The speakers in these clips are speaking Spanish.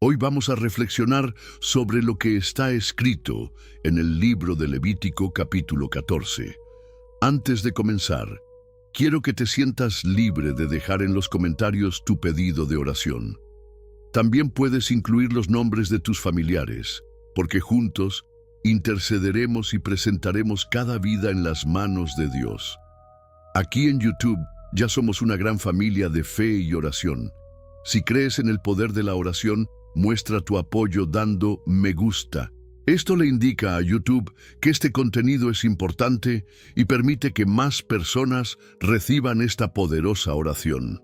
Hoy vamos a reflexionar sobre lo que está escrito en el libro de Levítico capítulo 14. Antes de comenzar, quiero que te sientas libre de dejar en los comentarios tu pedido de oración. También puedes incluir los nombres de tus familiares, porque juntos intercederemos y presentaremos cada vida en las manos de Dios. Aquí en YouTube ya somos una gran familia de fe y oración. Si crees en el poder de la oración, muestra tu apoyo dando me gusta. Esto le indica a YouTube que este contenido es importante y permite que más personas reciban esta poderosa oración.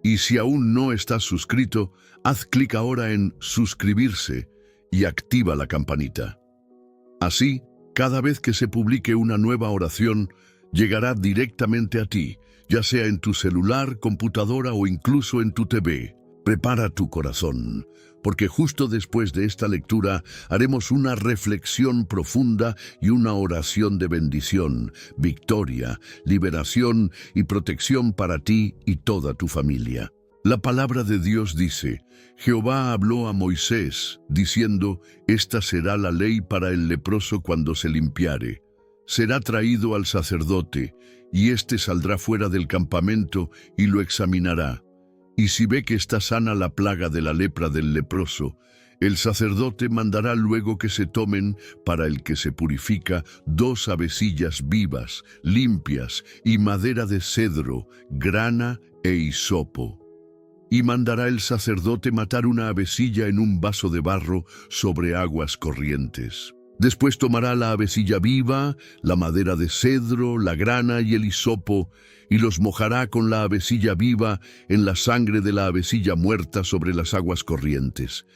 Y si aún no estás suscrito, haz clic ahora en suscribirse y activa la campanita. Así, cada vez que se publique una nueva oración, llegará directamente a ti, ya sea en tu celular, computadora o incluso en tu TV. Prepara tu corazón, porque justo después de esta lectura haremos una reflexión profunda y una oración de bendición, victoria, liberación y protección para ti y toda tu familia. La palabra de Dios dice: Jehová habló a Moisés, diciendo: Esta será la ley para el leproso cuando se limpiare. Será traído al sacerdote, y éste saldrá fuera del campamento y lo examinará. Y si ve que está sana la plaga de la lepra del leproso, el sacerdote mandará luego que se tomen, para el que se purifica, 2 avecillas vivas, limpias, y madera de cedro, grana e hisopo. Y mandará el sacerdote matar una avecilla en un vaso de barro sobre aguas corrientes. Después tomará la avecilla viva, la madera de cedro, la grana y el hisopo, y los mojará con la avecilla viva en la sangre de la avecilla muerta sobre las aguas corrientes.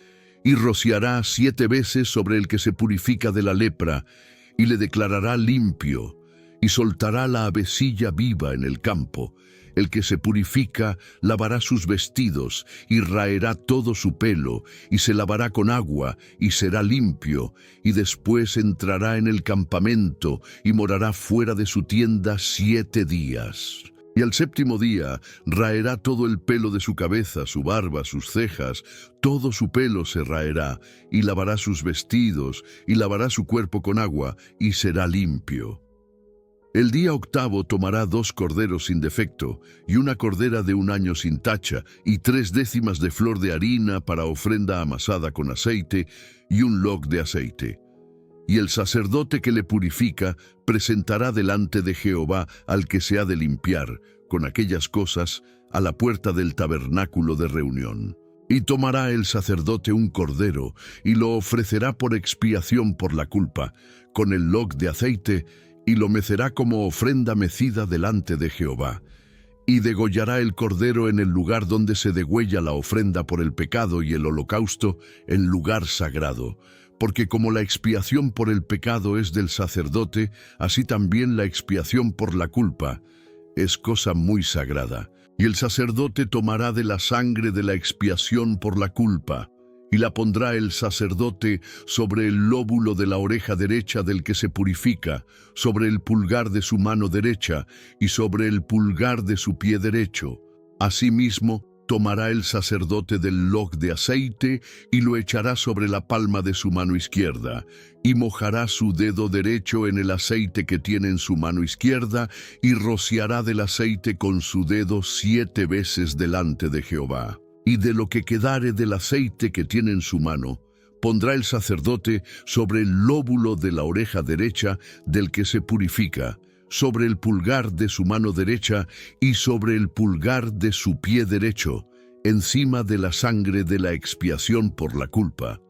Y rociará 7 veces sobre el que se purifica de la lepra, y le declarará limpio, y soltará la avecilla viva en el campo. El que se purifica lavará sus vestidos y raerá todo su pelo, y se lavará con agua, y será limpio, y después entrará en el campamento, y morará fuera de su tienda 7 días. Y al 7º día raerá todo el pelo de su cabeza, su barba, sus cejas, todo su pelo se raerá, y lavará sus vestidos, y lavará su cuerpo con agua, y será limpio. El día 8º tomará 2 corderos sin defecto, y una cordera de 1 año sin tacha, y 3 décimas de flor de harina para ofrenda amasada con aceite, y un log de aceite. Y el sacerdote que le purifica presentará delante de Jehová al que se ha de limpiar, con aquellas cosas, a la puerta del tabernáculo de reunión. Y tomará el sacerdote un cordero, y lo ofrecerá por expiación por la culpa, con el log de aceite, y lo mecerá como ofrenda mecida delante de Jehová. Y degollará el cordero en el lugar donde se degüella la ofrenda por el pecado y el holocausto, en lugar sagrado. Porque como la expiación por el pecado es del sacerdote, así también la expiación por la culpa es cosa muy sagrada. Y el sacerdote tomará de la sangre de la expiación por la culpa, y la pondrá el sacerdote sobre el lóbulo de la oreja derecha del que se purifica, sobre el pulgar de su mano derecha y sobre el pulgar de su pie derecho. Asimismo, tomará el sacerdote del log de aceite y lo echará sobre la palma de su mano izquierda, y mojará su dedo derecho en el aceite que tiene en su mano izquierda, y rociará del aceite con su dedo 7 veces delante de Jehová. Y de lo que quedare del aceite que tiene en su mano, pondrá el sacerdote sobre el lóbulo de la oreja derecha del que se purifica, sobre el pulgar de su mano derecha y sobre el pulgar de su pie derecho, encima de la sangre de la expiación por la culpa.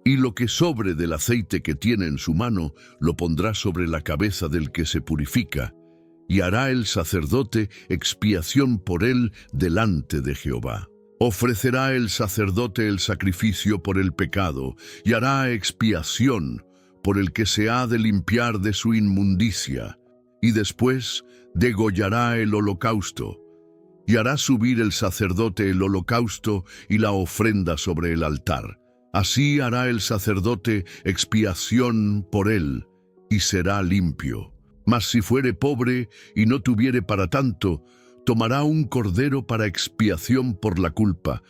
Y lo que sobre del aceite que tiene en su mano, lo pondrá sobre la cabeza del que se purifica, y hará el sacerdote expiación por él delante de Jehová. Ofrecerá el sacerdote el sacrificio por el pecado, y hará expiación por el que se ha de limpiar de su inmundicia, y después degollará el holocausto, y hará subir el sacerdote el holocausto y la ofrenda sobre el altar. Así hará el sacerdote expiación por él, y será limpio. Mas si fuere pobre y no tuviere para tanto, tomará un cordero para expiación por la culpa,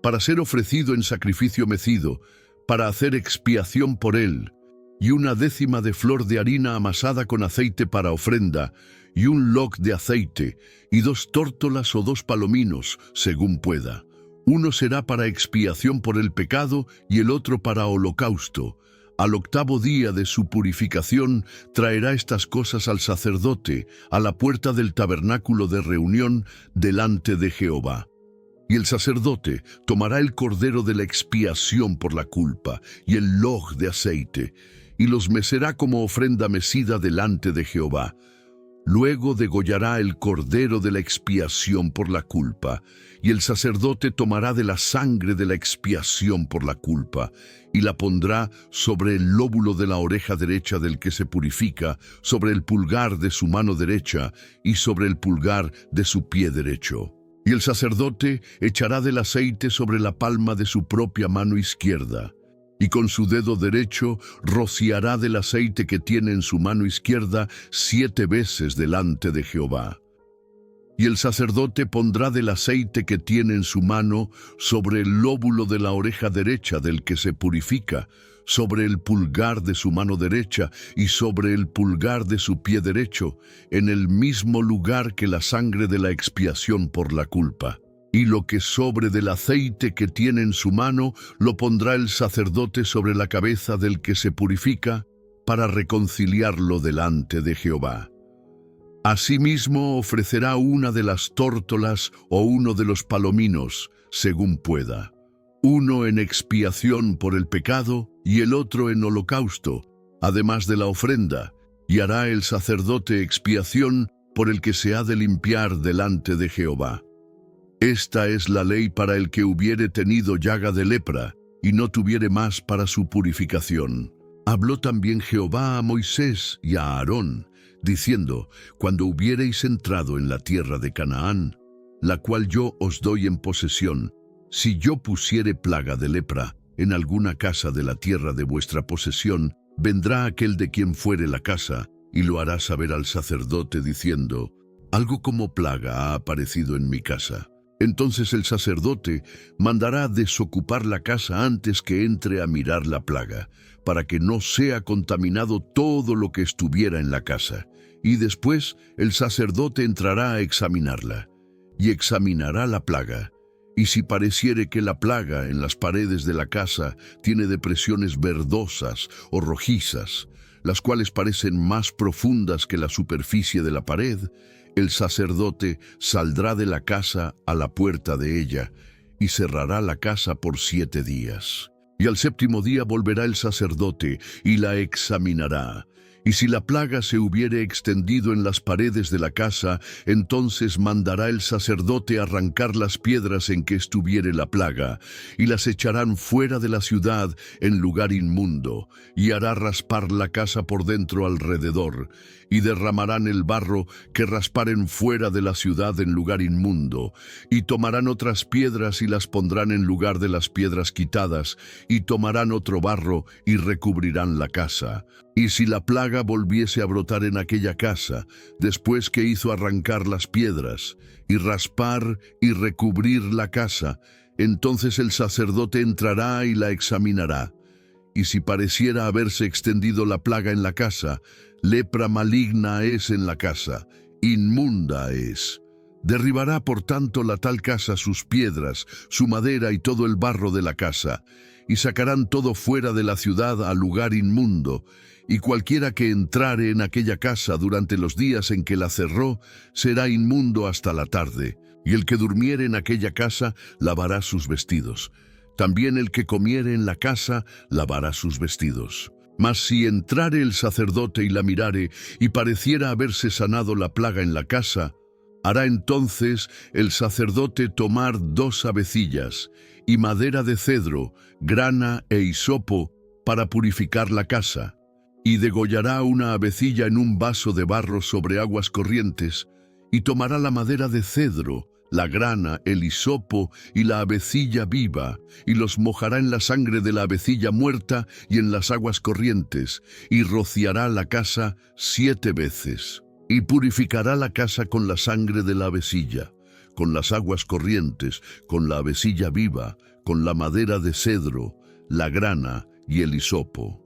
para ser ofrecido en sacrificio mecido, para hacer expiación por él, y 1/10 de flor de harina amasada con aceite para ofrenda, y un loc de aceite, y 2 tórtolas o 2 palominos, según pueda. Uno será para expiación por el pecado y el otro para holocausto. Al 8º día de su purificación traerá estas cosas al sacerdote, a la puerta del tabernáculo de reunión, delante de Jehová. Y el sacerdote tomará el cordero de la expiación por la culpa y el log de aceite, y los mecerá como ofrenda mecida delante de Jehová. Luego degollará el cordero de la expiación por la culpa, y el sacerdote tomará de la sangre de la expiación por la culpa, y la pondrá sobre el lóbulo de la oreja derecha del que se purifica, sobre el pulgar de su mano derecha y sobre el pulgar de su pie derecho. Y el sacerdote echará del aceite sobre la palma de su propia mano izquierda, y con su dedo derecho rociará del aceite que tiene en su mano izquierda 7 veces delante de Jehová. Y el sacerdote pondrá del aceite que tiene en su mano sobre el lóbulo de la oreja derecha del que se purifica, sobre el pulgar de su mano derecha y sobre el pulgar de su pie derecho, en el mismo lugar que la sangre de la expiación por la culpa. Y lo que sobre del aceite que tiene en su mano lo pondrá el sacerdote sobre la cabeza del que se purifica, para reconciliarlo delante de Jehová. Asimismo ofrecerá una de las tórtolas o uno de los palominos, según pueda, uno en expiación por el pecado y el otro en holocausto, además de la ofrenda, y hará el sacerdote expiación por el que se ha de limpiar delante de Jehová. Esta es la ley para el que hubiere tenido llaga de lepra, y no tuviere más para su purificación. Habló también Jehová a Moisés y a Aarón, diciendo: cuando hubiereis entrado en la tierra de Canaán, la cual yo os doy en posesión, si yo pusiere plaga de lepra en alguna casa de la tierra de vuestra posesión, vendrá aquel de quien fuere la casa, y lo hará saber al sacerdote, diciendo: algo como plaga ha aparecido en mi casa. Entonces el sacerdote mandará desocupar la casa antes que entre a mirar la plaga, para que no sea contaminado todo lo que estuviera en la casa. Y después el sacerdote entrará a examinarla, y examinará la plaga. Y si pareciere que la plaga en las paredes de la casa tiene depresiones verdosas o rojizas, las cuales parecen más profundas que la superficie de la pared, el sacerdote saldrá de la casa a la puerta de ella y cerrará la casa por 7 días. Y al 7º día volverá el sacerdote y la examinará. Y si la plaga se hubiere extendido en las paredes de la casa, entonces mandará el sacerdote arrancar las piedras en que estuviere la plaga, y las echarán fuera de la ciudad en lugar inmundo, y hará raspar la casa por dentro alrededor, y derramarán el barro que rasparen fuera de la ciudad en lugar inmundo, y tomarán otras piedras y las pondrán en lugar de las piedras quitadas, y tomarán otro barro y recubrirán la casa. Y si la plaga volviese a brotar en aquella casa, después que hizo arrancar las piedras, y raspar y recubrir la casa, entonces el sacerdote entrará y la examinará. Y si pareciera haberse extendido la plaga en la casa, lepra maligna es en la casa, inmunda es. Derribará por tanto la tal casa sus piedras, su madera y todo el barro de la casa, y sacarán todo fuera de la ciudad al lugar inmundo, y cualquiera que entrare en aquella casa durante los días en que la cerró, será inmundo hasta la tarde, y el que durmiere en aquella casa lavará sus vestidos. También el que comiere en la casa lavará sus vestidos. Mas si entrare el sacerdote y la mirare, y pareciera haberse sanado la plaga en la casa, hará entonces el sacerdote tomar 2 avecillas, y madera de cedro, grana e hisopo, para purificar la casa, y degollará una avecilla en un vaso de barro sobre aguas corrientes, y tomará la madera de cedro, la grana, el hisopo y la avecilla viva, y los mojará en la sangre de la avecilla muerta y en las aguas corrientes, y rociará la casa 7 veces, y purificará la casa con la sangre de la avecilla, con las aguas corrientes, con la avecilla viva, con la madera de cedro, la grana y el hisopo.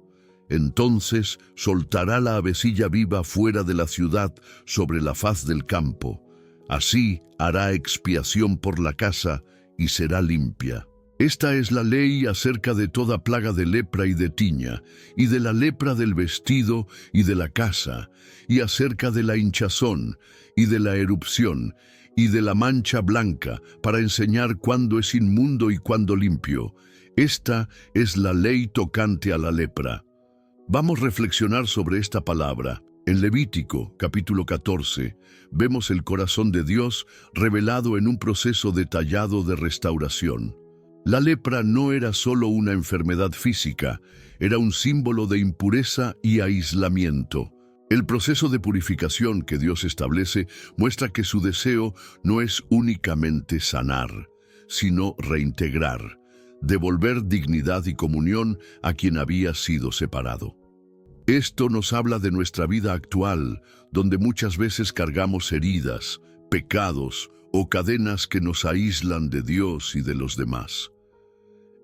Entonces soltará la avecilla viva fuera de la ciudad sobre la faz del campo. Así hará expiación por la casa y será limpia. Esta es la ley acerca de toda plaga de lepra y de tiña, y de la lepra del vestido y de la casa, y acerca de la hinchazón, y de la erupción, y de la mancha blanca, para enseñar cuándo es inmundo y cuándo limpio. Esta es la ley tocante a la lepra. Vamos a reflexionar sobre esta palabra. En Levítico, capítulo 14, vemos el corazón de Dios revelado en un proceso detallado de restauración. La lepra no era solo una enfermedad física, era un símbolo de impureza y aislamiento. El proceso de purificación que Dios establece muestra que su deseo no es únicamente sanar, sino reintegrar, devolver dignidad y comunión a quien había sido separado. Esto nos habla de nuestra vida actual, donde muchas veces cargamos heridas, pecados o cadenas que nos aíslan de Dios y de los demás.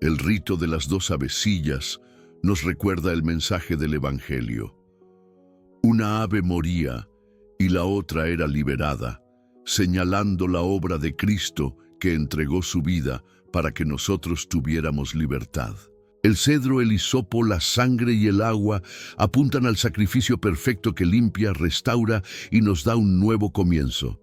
El rito de las 2 avecillas nos recuerda el mensaje del Evangelio. Una ave moría y la otra era liberada, señalando la obra de Cristo que entregó su vida para que nosotros tuviéramos libertad. El cedro, el hisopo, la sangre y el agua apuntan al sacrificio perfecto que limpia, restaura y nos da un nuevo comienzo.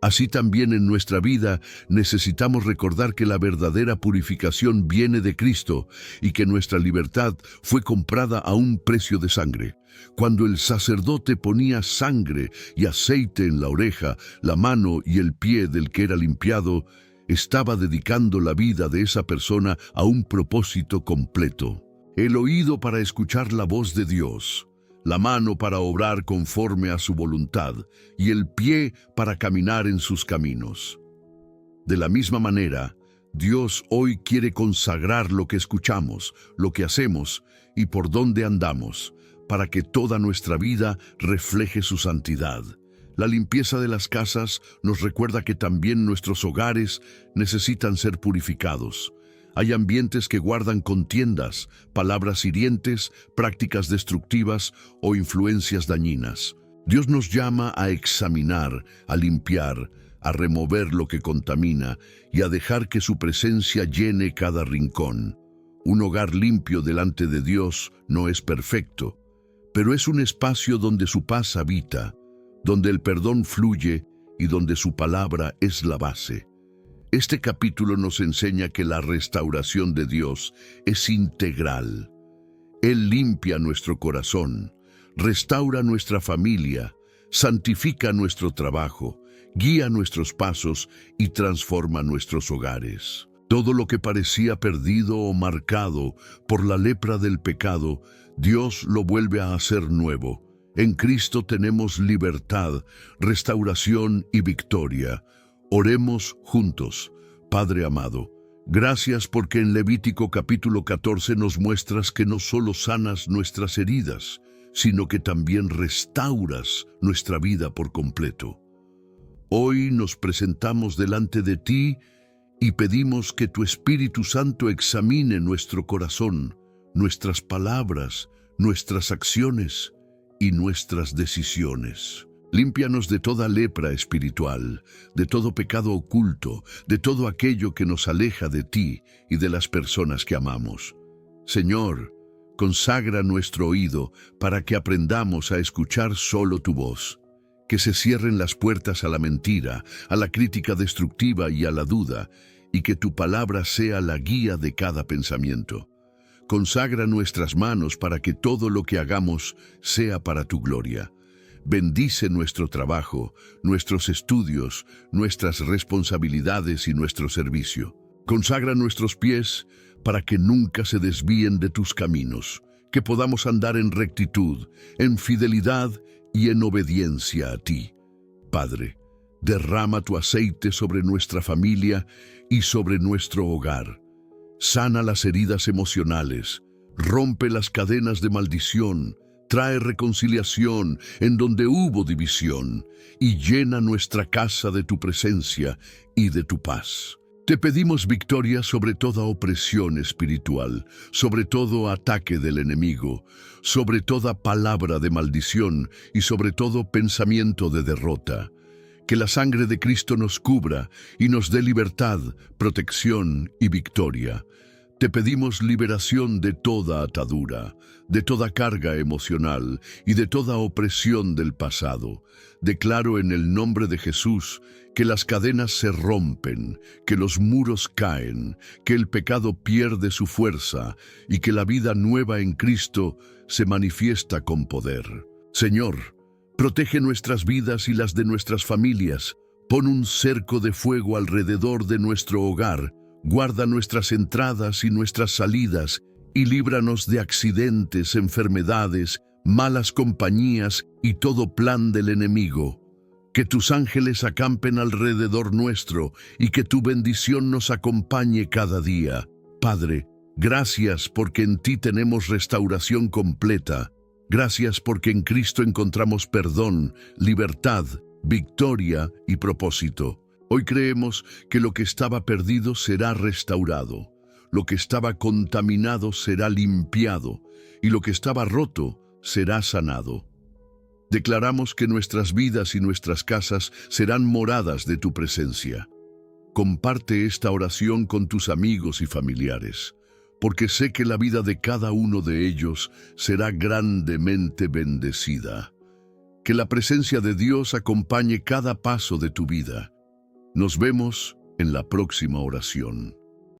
Así también en nuestra vida necesitamos recordar que la verdadera purificación viene de Cristo y que nuestra libertad fue comprada a un precio de sangre. Cuando el sacerdote ponía sangre y aceite en la oreja, la mano y el pie del que era limpiado, estaba dedicando la vida de esa persona a un propósito completo. El oído para escuchar la voz de Dios, la mano para obrar conforme a su voluntad y el pie para caminar en sus caminos. De la misma manera, Dios hoy quiere consagrar lo que escuchamos, lo que hacemos y por dónde andamos, para que toda nuestra vida refleje su santidad. La limpieza de las casas nos recuerda que también nuestros hogares necesitan ser purificados. Hay ambientes que guardan contiendas, palabras hirientes, prácticas destructivas o influencias dañinas. Dios nos llama a examinar, a limpiar, a remover lo que contamina y a dejar que su presencia llene cada rincón. Un hogar limpio delante de Dios no es perfecto, pero es un espacio donde su paz habita, donde el perdón fluye y donde su palabra es la base. Este capítulo nos enseña que la restauración de Dios es integral. Él limpia nuestro corazón, restaura nuestra familia, santifica nuestro trabajo, guía nuestros pasos y transforma nuestros hogares. Todo lo que parecía perdido o marcado por la lepra del pecado, Dios lo vuelve a hacer nuevo. En Cristo tenemos libertad, restauración y victoria. Oremos juntos. Padre amado, gracias porque en Levítico capítulo 14 nos muestras que no solo sanas nuestras heridas, sino que también restauras nuestra vida por completo. Hoy nos presentamos delante de ti y pedimos que tu Espíritu Santo examine nuestro corazón, nuestras palabras, nuestras acciones y nuestras decisiones. Límpianos de toda lepra espiritual, de todo pecado oculto, de todo aquello que nos aleja de ti y de las personas que amamos. Señor, consagra nuestro oído para que aprendamos a escuchar solo tu voz. Que se cierren las puertas a la mentira, a la crítica destructiva y a la duda, y que tu palabra sea la guía de cada pensamiento. Consagra nuestras manos para que todo lo que hagamos sea para tu gloria. Bendice nuestro trabajo, nuestros estudios, nuestras responsabilidades y nuestro servicio. Consagra nuestros pies para que nunca se desvíen de tus caminos, que podamos andar en rectitud, en fidelidad y en obediencia a ti. Padre, derrama tu aceite sobre nuestra familia y sobre nuestro hogar. Sana las heridas emocionales, rompe las cadenas de maldición, trae reconciliación en donde hubo división y llena nuestra casa de tu presencia y de tu paz. Te pedimos victoria sobre toda opresión espiritual, sobre todo ataque del enemigo, sobre toda palabra de maldición y sobre todo pensamiento de derrota. Que la sangre de Cristo nos cubra y nos dé libertad, protección y victoria. Te pedimos liberación de toda atadura, de toda carga emocional y de toda opresión del pasado. Declaro en el nombre de Jesús que las cadenas se rompen, que los muros caen, que el pecado pierde su fuerza y que la vida nueva en Cristo se manifiesta con poder. Señor, protege nuestras vidas y las de nuestras familias. Pon un cerco de fuego alrededor de nuestro hogar. Guarda nuestras entradas y nuestras salidas y líbranos de accidentes, enfermedades, malas compañías y todo plan del enemigo. Que tus ángeles acampen alrededor nuestro y que tu bendición nos acompañe cada día. Padre, gracias porque en ti tenemos restauración completa. Gracias porque en Cristo encontramos perdón, libertad, victoria y propósito. Hoy creemos que lo que estaba perdido será restaurado, lo que estaba contaminado será limpiado y lo que estaba roto será sanado. Declaramos que nuestras vidas y nuestras casas serán moradas de tu presencia. Comparte esta oración con tus amigos y familiares, porque sé que la vida de cada uno de ellos será grandemente bendecida. Que la presencia de Dios acompañe cada paso de tu vida. Nos vemos en la próxima oración.